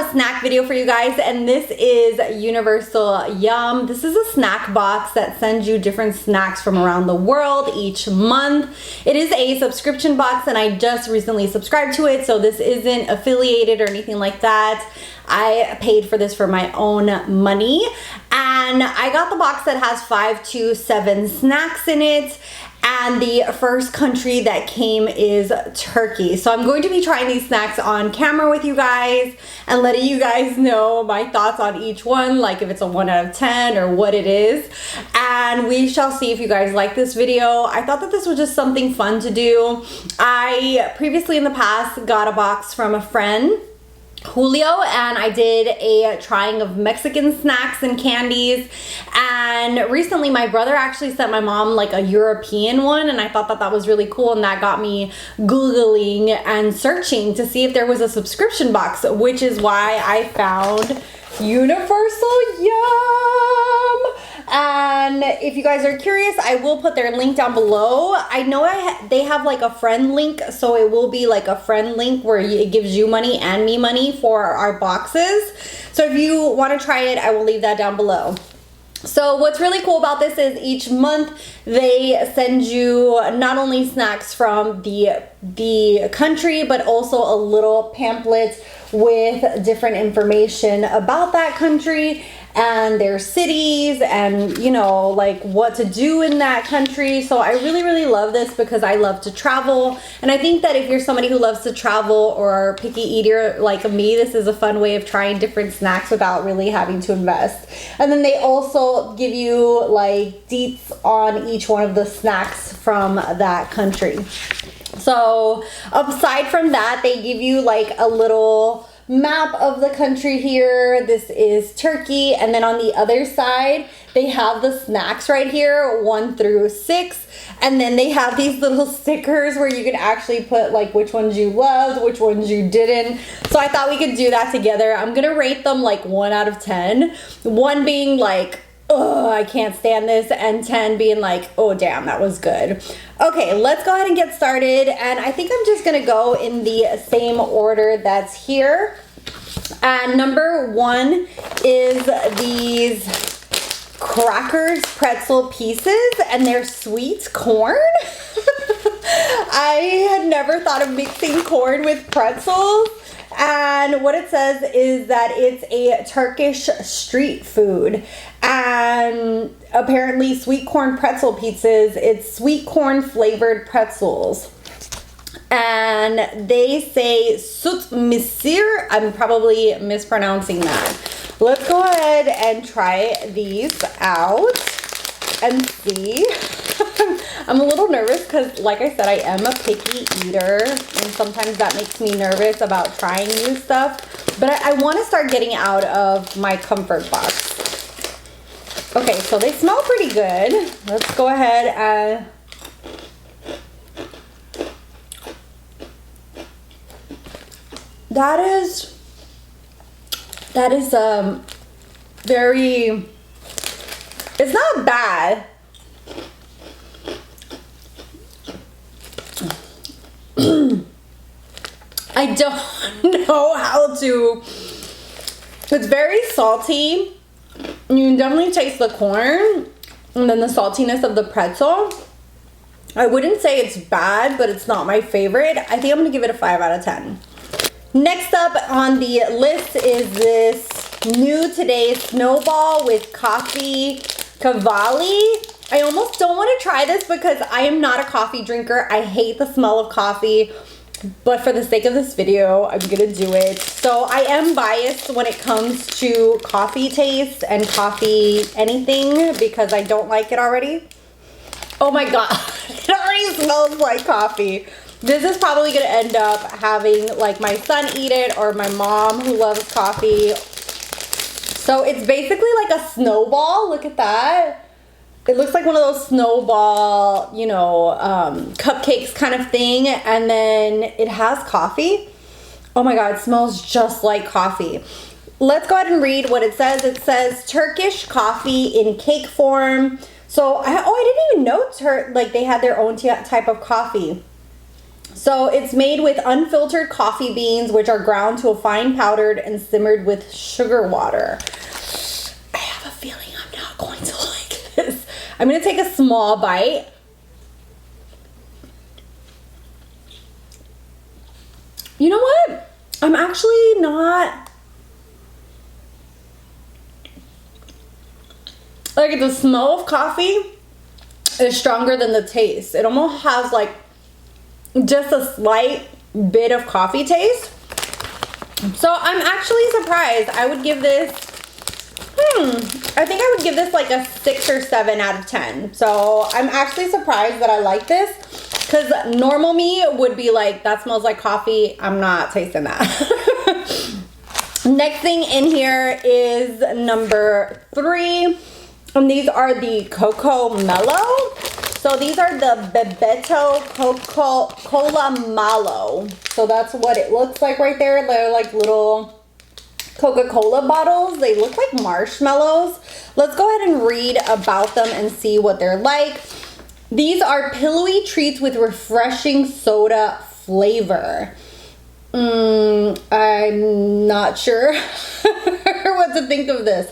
a snack video for you guys, and this is Universal Yum. This is a snack box that sends you different snacks from around the world each month. It is a subscription box, and I just recently subscribed to it, so this isn't affiliated or anything like that. I paid for this for my own money, and I got the box that has 5 to 7 snacks in it. And the first country that came is Turkey. So I'm going to be trying these snacks on camera with you guys and letting you guys know my thoughts on each one, like if it's a 1 out of 10 or what it is. And we shall see if you guys like this video. I thought that this was just something fun to do. I previously in the past got a box from a friend, Julio, and I did a trying of Mexican snacks and candies, and recently my brother actually sent my mom like a European one, and I thought that that was really cool, and that got me Googling and searching to see if there was a subscription box, which is why I found Universal Yum. And if you guys are curious, I will put their link down below. I know they have like a friend link, so it will be like a friend link where it gives you money and me money for our boxes. So if you want to try it, I will leave that down below. So what's really cool about this is each month they send you not only snacks from the country, but also a little pamphlet with different information about that country and their cities and, you know, like what to do in that country. So I really love this because I love to travel, and I think that if you're somebody who loves to travel or picky eater like me, this is a fun way of trying different snacks without really having to invest. And then they also give you like deets on each one of the snacks from that country. So aside from that, they give you like a little map of the country here. This is Turkey, and then on the other side they have the snacks right here, 1 through 6, and then they have these little stickers where you can actually put like which ones you loved, which ones you didn't. So I thought we could do that together. I'm gonna rate them like 1 out of 10, 1 being like, oh, I can't stand this, and 10 being like, oh damn, that was good. Okay, let's go ahead and get started, and I think I'm just gonna go in the same order that's here. And number 1 is these crackers pretzel pieces, and they're sweet corn. I had never thought of mixing corn with pretzels. And what it says is that it's a Turkish street food, and apparently sweet corn pretzel pizzas, it's sweet corn flavored pretzels. And they say süt misir. I'm probably mispronouncing that. Let's go ahead and try these out and see. I'm a little nervous because, like I said, I am a picky eater, and sometimes that makes me nervous about trying new stuff. But I want to start getting out of my comfort box. Okay, so they smell pretty good. Let's go ahead and... That is very... It's not bad. I don't know how to... It's very salty. You can definitely taste the corn and then the saltiness of the pretzel. I wouldn't say it's bad, but it's not my favorite. I think I'm gonna give it a 5 out of 10. Next up on the list is this new today snowball with coffee cavalli. I almost don't want to try this because I am not a coffee drinker. I hate the smell of coffee, but for the sake of this video, I'm gonna do it. So I am biased when it comes to coffee taste and coffee anything because I don't like it already. Oh my god, it already smells like coffee. This is probably gonna end up having like my son eat it or my mom who loves coffee. So it's basically like a snowball. Look at that. It looks like one of those snowball, you know, cupcakes kind of thing. And then it has coffee. Oh my god, it smells just like coffee. Let's go ahead and read what it says. It says Turkish coffee in cake form. So, I didn't even know like they had their own type of coffee. So it's made with unfiltered coffee beans, which are ground to a fine powder and simmered with sugar water. I have a feeling I'm not going to like this. I'm gonna take a small bite. You know what? I'm actually not, like, the smell of coffee is stronger than the taste. It almost has like just a slight bit of coffee taste. So I'm actually surprised. I would give this, I think I would give this like a 6 or 7 out of 10. So I'm actually surprised that I like this, because normal me would be like, that smells like coffee. I'm not tasting that. Next thing in here is number 3. And these are the Coco Mellow. So these are the Bebeto Coca-Cola Malo. So that's what it looks like right there. They're like little Coca-Cola bottles. They look like marshmallows. Let's go ahead and read about them and see what they're like. These are pillowy treats with refreshing soda flavor. I'm not sure what to think of this.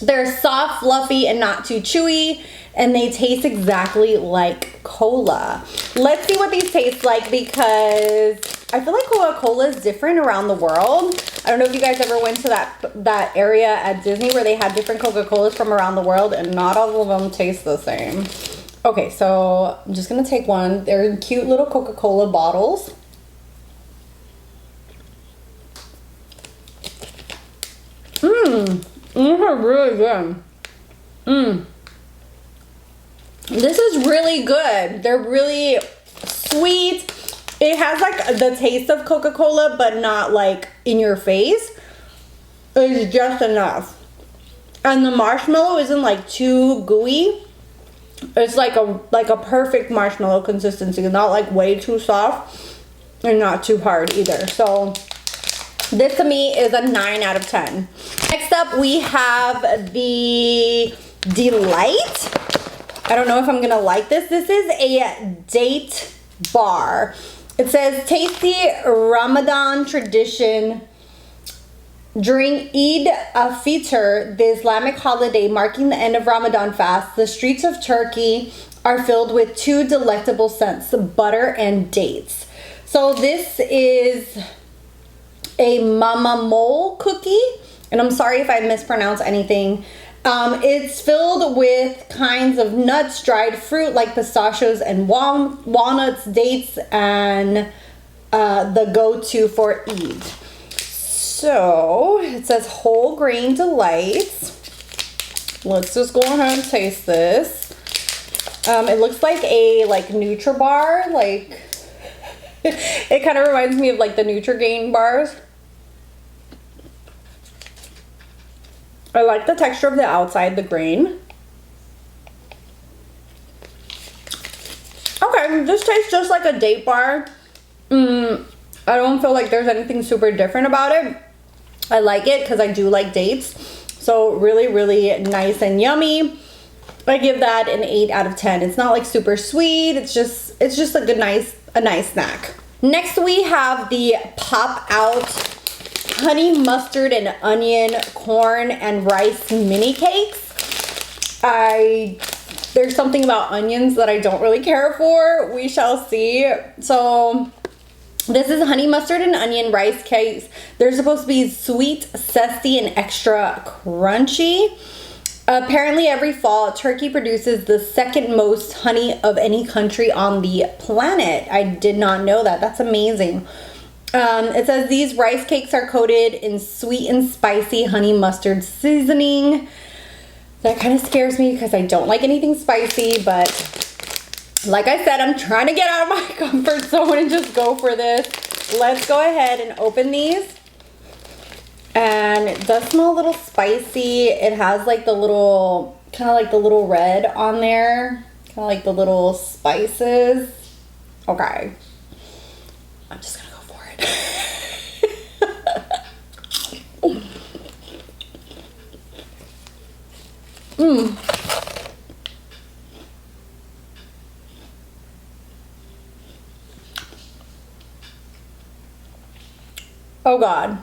They're soft, fluffy, and not too chewy, and they taste exactly like cola. Let's see what these taste like, because I feel like Coca-Cola is different around the world. I don't know if you guys ever went to that area at Disney where they had different Coca-Colas from around the world, and not all of them taste the same. Okay, so I'm just gonna take one. They're cute little Coca-Cola bottles. These are really good. This is really good. They're really sweet. It has like the taste of Coca-Cola, but not like in your face. It's just enough. And the marshmallow isn't like too gooey. It's like a perfect marshmallow consistency, not like way too soft and not too hard either. So this to me is a 9 out of 10. Next up we have the Delight. I don't know if I'm gonna like this. This is a date bar. It says tasty Ramadan tradition. During Eid al-Fitr, the Islamic holiday marking the end of Ramadan fast, the streets of Turkey are filled with 2 delectable scents, butter and dates. So this is a mama mole cookie, and I'm sorry if I mispronounce anything. It's filled with kinds of nuts, dried fruit like pistachios and walnuts, dates, and the go-to for Eid. So it says whole grain delights. Let's just go ahead and taste this. It looks like a Nutribar, like it kind of reminds me of like the Nutrigrain bars. I like the texture of the outside, the grain. Okay, this tastes just like a date bar. I don't feel like there's anything super different about it. I like it because I do like dates. So really, really nice and yummy. I give that an 8 out of 10. It's not like super sweet. It's just like a nice snack. Next we have the Pop Out honey mustard and onion corn and rice mini cakes. There's something about onions that I don't really care for. We shall see. So this is honey mustard and onion rice cakes. They're supposed to be sweet, zesty, and extra crunchy. Apparently every fall, Turkey produces the second most honey of any country on the planet. I did not know that. That's amazing. It says these rice cakes are coated in sweet and spicy honey mustard seasoning. That kind of scares me because I don't like anything spicy, but like I said, I'm trying to get out of my comfort zone and just go for this. Let's go ahead and open these. And it does smell a little spicy. It has like the little, kind of like the little red on there. Kind of like the little spices. Okay. I'm just gonna go for it. God.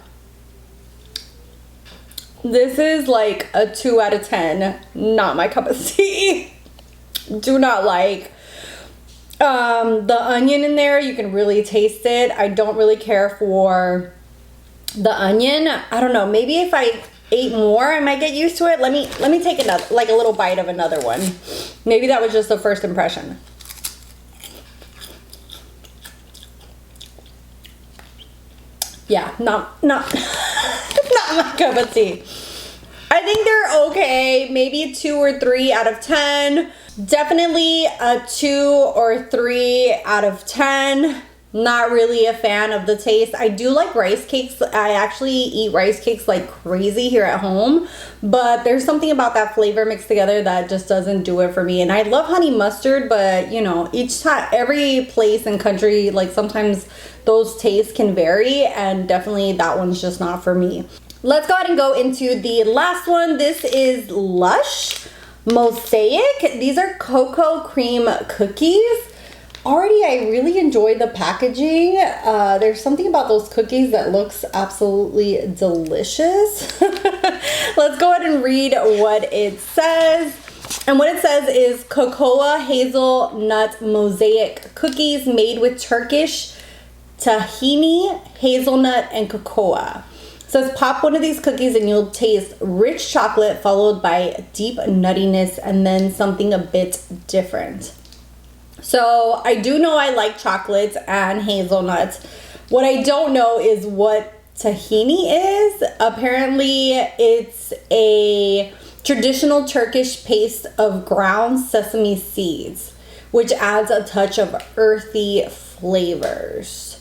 This is like a 2 out of 10. Not my cup of tea. Do not like. The onion in there, you can really taste it. I don't really care for the onion. I don't know. Maybe if I ate more, I might get used to it. Let me take another, like a little bite of another one. Maybe that was just the first impression. Yeah, not not my cup of tea. I think they're okay. Maybe a 2 or 3 out of 10. Definitely a 2 or 3 out of 10. Not really a fan of the taste. I do like rice cakes. I actually eat rice cakes like crazy here at home, but there's something about that flavor mixed together that just doesn't do it for me. And I love honey mustard, but you know, each time, every place and country, like sometimes those tastes can vary, and definitely that one's just not for me. Let's go ahead and go into the last one. This is Lush Mosaic. These are cocoa cream cookies. Already, I really enjoy the packaging. There's something about those cookies that looks absolutely delicious. Let's go ahead and read what it says. And what it says is cocoa hazelnut mosaic cookies made with Turkish tahini, hazelnut, and cocoa. It says pop one of these cookies and you'll taste rich chocolate followed by deep nuttiness and then something a bit different. So I do know I like chocolates and hazelnuts. What I don't know is what tahini is. Apparently it's a traditional Turkish paste of ground sesame seeds, which adds a touch of earthy flavors.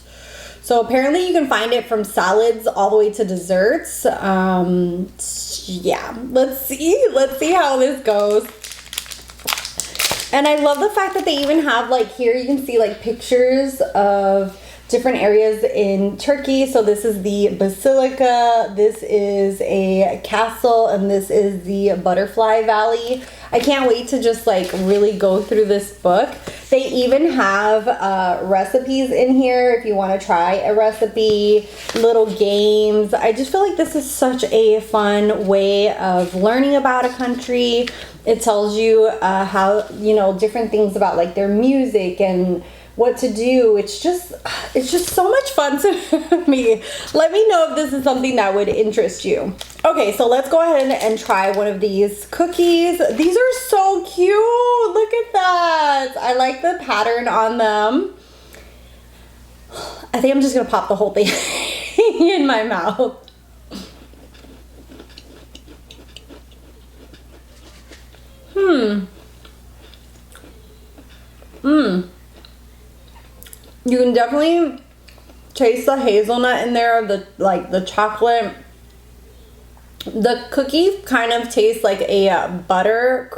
So apparently you can find it from salads all the way to desserts. Yeah, let's see how this goes. And I love the fact that they even have, like, here you can see like pictures of different areas in Turkey. So this is the basilica, this is a castle, and this is the butterfly valley. I can't wait to just like really go through this book. They even have recipes in here if you want to try a recipe, little games. I just feel like this is such a fun way of learning about a country. It tells you how, you know, different things about like their music and what to do. It's just so much fun to me. Let me know if this is something that would interest you. Okay, so let's go ahead and try one of these cookies. These are so cute. Look at that. I like the pattern on them. I think I'm just gonna pop the whole thing in my mouth. You can definitely taste the hazelnut in there, the chocolate. The cookie kind of tastes like a butter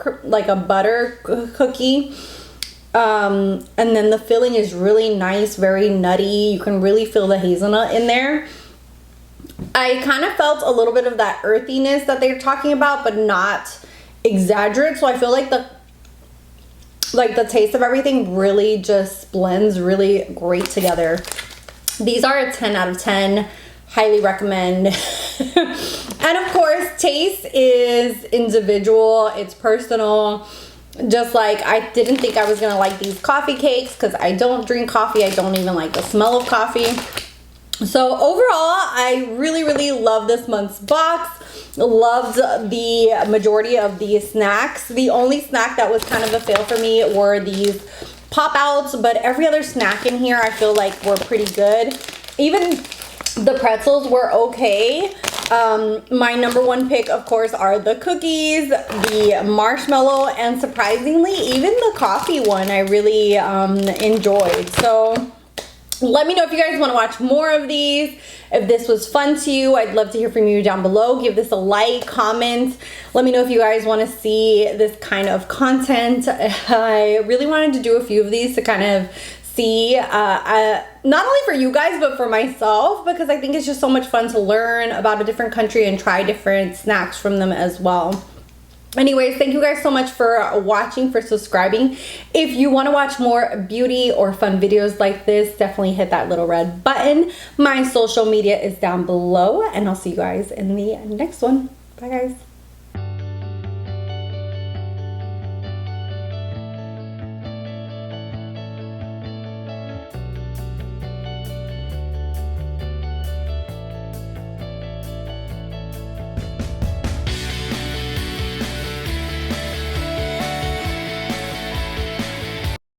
cookie. And then the filling is really nice, very nutty. You can really feel the hazelnut in there. I kind of felt a little bit of that earthiness that they're talking about, but not exaggerate. So I feel like the taste of everything really just blends really great together. These are a 10 out of 10. Highly recommend. And of course, taste is individual. It's personal. Just like I didn't think I was gonna like these coffee cakes because I don't drink coffee. I don't even like the smell of coffee. So overall, I really love this month's box. Loved the majority of these snacks. The only snack that was kind of a fail for me were these pop-outs, but every other snack in here I feel like were pretty good. Even the pretzels were okay. My number one pick, of course, are the cookies, the marshmallow, and surprisingly, even the coffee one I really enjoyed. So let me know if you guys want to watch more of these. If this was fun to you, I'd love to hear from you down below. Give this a like, comment. Let me know if you guys want to see this kind of content. I really wanted to do a few of these to kind of see, not only for you guys, but for myself, because I think it's just so much fun to learn about a different country and try different snacks from them as well. Anyways, thank you guys so much for watching, for subscribing. If you want to watch more beauty or fun videos like this, definitely hit that little red button. My social media is down below, and I'll see you guys in the next one. Bye, guys.